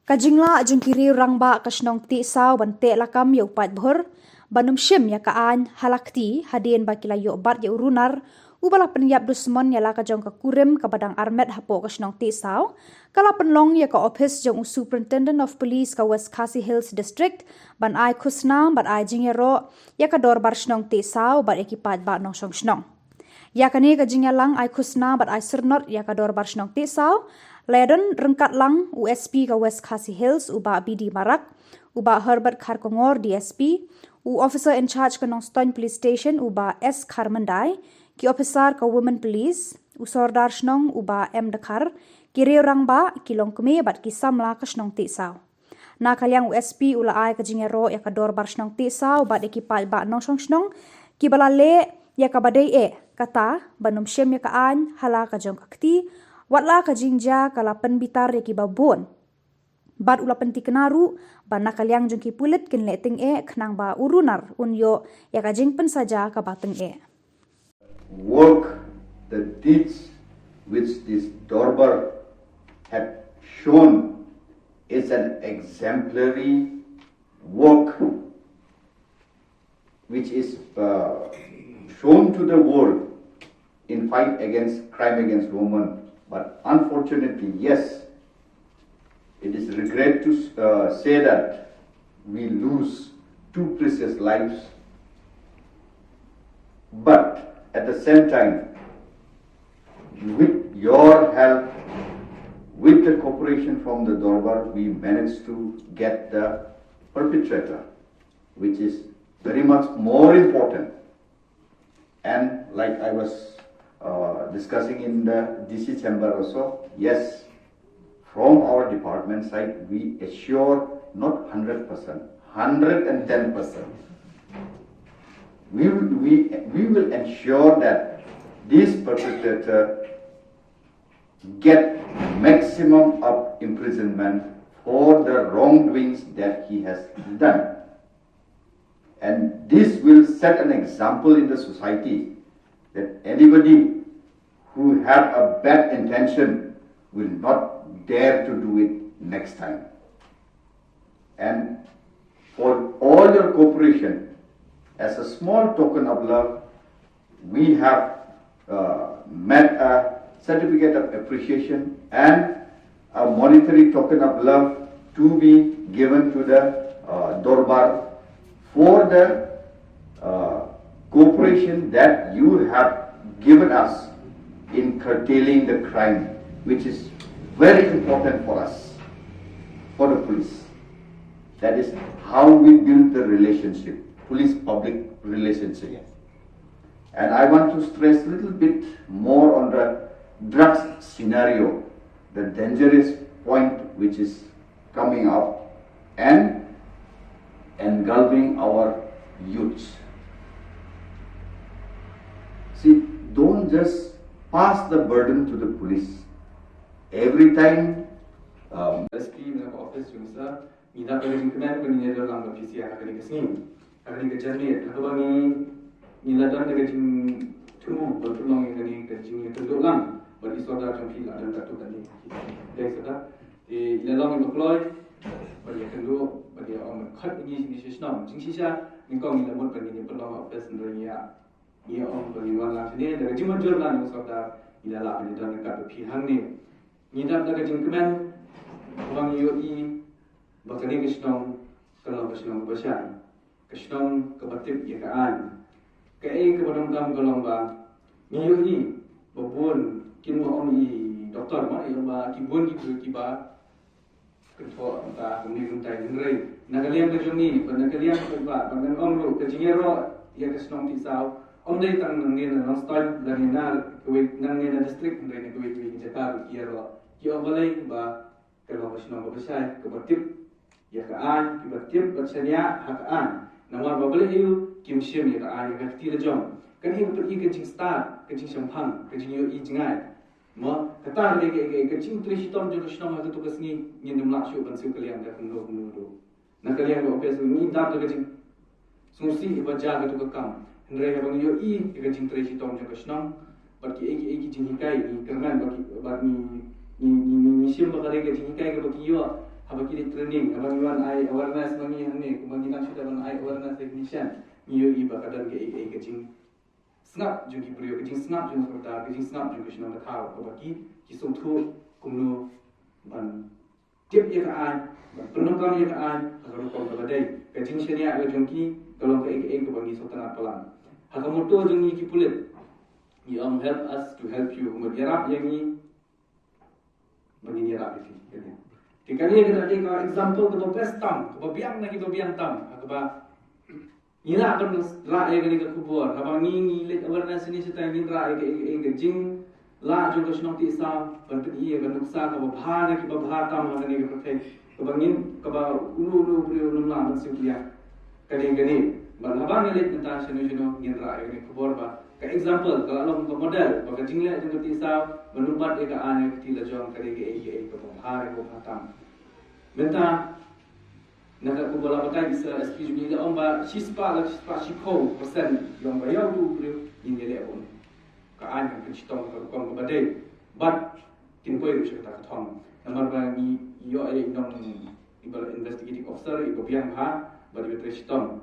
Kajingla jungkiri rangba kasnong Tiehsaw ban Tehlakam yo Paidbhur banum shim ya kaan halakti hadien bakila yo bat ya urunar ubala penyap dusmon ya la kajong ka kurim ka badang armet hapo kasnong Tiehsaw kala penlong ya ka Ophis jong Superintendent of Police ka West Khasi Hills District ban ai Khusnam ban ai jingero ya ka dor bar snong Tiehsaw ban ekipat ba nong snong ya kani ka jingyalang ai Khusnam ban ai surnot ya ka dor bar snong Tiehsaw Ledon rengkat lang USP ka West Khasi Hills uba BD Marak, uba Herbert Kharkongor DSP, officer in charge ka Nongstoin Police Station uba S Kharmandai, ki officer ka Women Police, usordar snong uba M Dakar, ki reurang ba ki Longkme bat ki Samla ka snong Tiehsaw. Na kalyang USP ula ai ka jingero ya ka dor bar snong Tiehsaw bat ekipal ba nong snong ki balale ya ka badai kata banum syem ya ka an hala ka jong kakti watla ka jingja kala penbitar ya ki babon bat ula penti kenaru ba nakalyang jong ki pulit kin leting khnang ba urunar unyo ya ka jing pen saja ka bateng work the deeds which this Dorbar had shown is an exemplary work which is shown to the world in fight against crime against women. But unfortunately, yes, it is regret to say that we lose two precious lives. But at the same time, with your help, with the cooperation from the Dorbar, we managed to get the perpetrator, which is very much more important. And like I was discussing in the DC chamber also, yes, from our department side, we assure not 100%, 110%. We will ensure that this perpetrator get maximum of imprisonment for the wrongdoings that he has done. And this will set an example in the society that anybody who have a bad intention will not dare to do it next time. And for all your cooperation, as a small token of love, we have met a certificate of appreciation and a monetary token of love to be given to the Dorbar for the cooperation that you have given us in curtailing the crime, which is very important for us, for the police. That is how we build the relationship, police-public relationship. And I want to stress a little bit more on the drugs scenario, the dangerous point which is coming up and engulfing our youths. See, don't just pass the burden to the police. Every time SP na office yung sa ina ko rin kena ko ni dalam lang office ya kali kesini kali ke journey ko bang ni dalam de jing tumu bertolong ni ke jing tunduk lang bagi saudara trong fil ada satu tadi dek sudah di dalam deploy bagi tunduk bagi orang khat ni Shillong jing sisa ni kau ni lamot bagi ni perlu office ndria ni orang bagi wala sini de jing major lan saudara ni dalam ni dalam kat fil hang ni dalam de jing kemen orang UAE bakal ni Shillong kalau Shillong besar Shillong kebatip ya kaan ke badang dam golong ba ni UAE babun kin mo on doktor ma yang ba kibun ki ba kenpo ta kami kuntai ngrai nagalian ke jongi nagalian ke ba bangan om ru ke jingero ya ke Shillong Tiehsaw om dai tang ni na nostal dan na kuwi nang ni na district ndai ni kuwi jata kiero ki om balai ba kalau Shillong besar kebatip ya kaan kebatip bersedia hakaan nawar babale hiu kim shim ya kaan ya kti le jong kan hiu pergi ke jing start ke jing sampang ke jing yo i jingai mo kata le ke jing trisitom jo Shillong ha tu kesni ni dum la shu ban su kalian da kundo na kalian go pes ni dam ke jing sungsi ba ja ke tu ka kam ndre ha bang yo i ke jing trisitom jo Shillong barki eki jing hikai ni kerman barki bar ni shim ba kare ke jing hikai ke baki yo habaki training habang wan ai awareness bangi hanne kubangi nang sudah ban ai awareness technician niyo iba kadang ke kecing snap jungi brio kecing snap jungi serta kecing snap jungi sino khau habaki kisung thu kumnu ban tip ya kaan penungkam ya kaan kalau kau badai kecing syariah ke jungi kalau ke kubangi sultan pelan hakamoto jungi ki pulit you help us to help you merap yang ni bagi nyerap itu Tikali kita tengok example ke best tam, ke biang lagi biang tam, ke ba ila kan la e gani ke Khubor, habang ni let awareness ni kita ni ra e jing la jo ke Shillong Tiehsaw, ban pi e kan nuksa ke bha na ki bha tam ha ni ke protect, ke bangin ke ba ulu brio num la man siulia. Kani ban habang ni let nta sino ngin ra e gani Khubor ba. Ke example kalau ke model, ba ke jing le jo ke Tiehsaw, menubat e ka an e ti la jong kali ke bha ke bha tam. Benta nak bola pakai bisa SQ juga omba sispa shiko persen yang bayar tu beliau ini dia pun kaan yang pencitong kalau badai but kin koi bisa kata thong nomor bagi yo ai nong ibal investigating officer ibu biang ha bagi pencitong